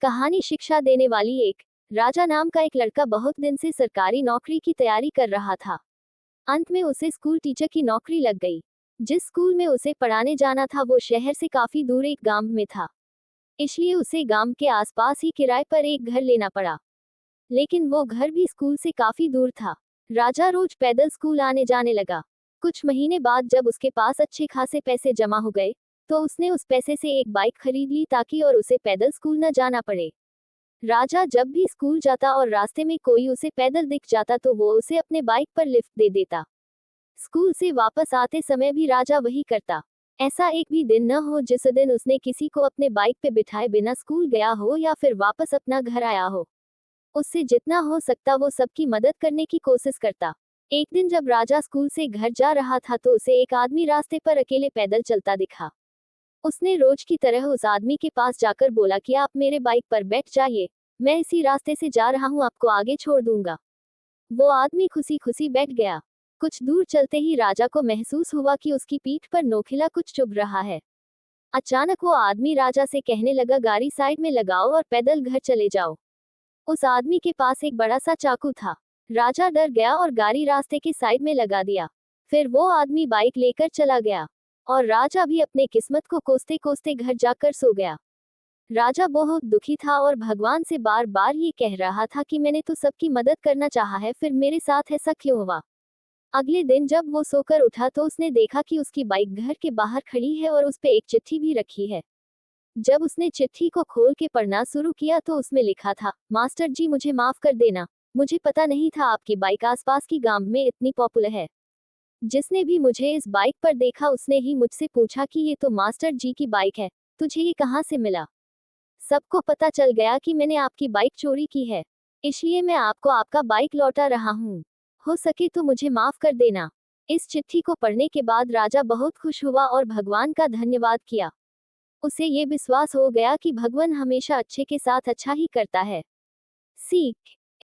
कहानी शिक्षा देने वाली एक। राजा नाम का एक लड़का बहुत दिन से सरकारी नौकरी की तैयारी कर रहा था। अंत में उसे स्कूल टीचर की नौकरी लग गई। जिस स्कूल में उसे पढ़ाने जाना था वो शहर से काफी दूर एक गांव में था। इसलिए उसे गांव के आसपास ही किराए पर एक घर लेना पड़ा। लेकिन वो घर भी स्कूल से काफी दूर था। राजा रोज पैदल स्कूल आने जाने लगा। कुछ महीने बाद जब उसके पास अच्छे खासे पैसे जमा हो गए तो उसने उस पैसे से एक बाइक खरीद ली ताकि और उसे पैदल स्कूल न जाना पड़े। राजा जब भी स्कूल जाता और रास्ते में कोई उसे पैदल दिख जाता तो वो उसे अपने बाइक पर लिफ्ट दे देता। स्कूल से वापस आते समय भी राजा वही करता। ऐसा एक भी दिन न हो जिस दिन उसने किसी को अपने बाइक पे बिठाए बिना स्कूल गया हो या फिर वापस अपना घर आया हो। उससे जितना हो सकता वो सबकी मदद करने की कोशिश करता। एक दिन जब राजा स्कूल से घर जा रहा था तो उसे एक आदमी रास्ते पर अकेले पैदल चलता दिखा। उसने रोज की तरह उस आदमी के पास जाकर बोला कि आप मेरे बाइक पर बैठ जाइए, मैं इसी रास्ते से जा रहा हूँ, आपको आगे छोड़ दूंगा। वो आदमी खुशी खुशी बैठ गया। कुछ दूर चलते ही राजा को महसूस हुआ कि उसकी पीठ पर नोखिला कुछ चुभ रहा है। अचानक वो आदमी राजा से कहने लगा, गाड़ी साइड में लगाओ और पैदल घर चले जाओ। उस आदमी के पास एक बड़ा सा चाकू था। राजा डर गया और गाड़ी रास्ते के साइड में लगा दिया। फिर वो आदमी बाइक लेकर चला गया और राजा भी अपने किस्मत को कोसते कोसते घर जाकर सो गया। राजा बहुत दुखी था और भगवान से बार बार ये कह रहा था कि मैंने तो सबकी मदद करना चाहा है, फिर मेरे साथ ऐसा क्यों हुआ। अगले दिन जब वो सोकर उठा तो उसने देखा कि उसकी बाइक घर के बाहर खड़ी है और उस पे एक चिट्ठी भी रखी है। जब उसने चिट्ठी को खोल के पढ़ना शुरू किया तो उसमें लिखा था, मास्टर जी मुझे माफ कर देना, मुझे पता नहीं था आपकी बाइक आसपास की गांव में इतनी पॉपुलर है। जिसने भी मुझे इस बाइक पर देखा उसने ही मुझसे पूछा कि ये तो मास्टर जी की बाइक है, तुझे ये कहाँ से मिला। सबको पता चल गया कि मैंने आपकी बाइक चोरी की है, इसलिए मैं आपको आपका बाइक लौटा रहा हूँ। हो सके तो मुझे माफ कर देना। इस चिट्ठी को पढ़ने के बाद राजा बहुत खुश हुआ और भगवान का धन्यवाद किया। उसे ये विश्वास हो गया कि भगवान हमेशा अच्छे के साथ अच्छा ही करता है। सीख।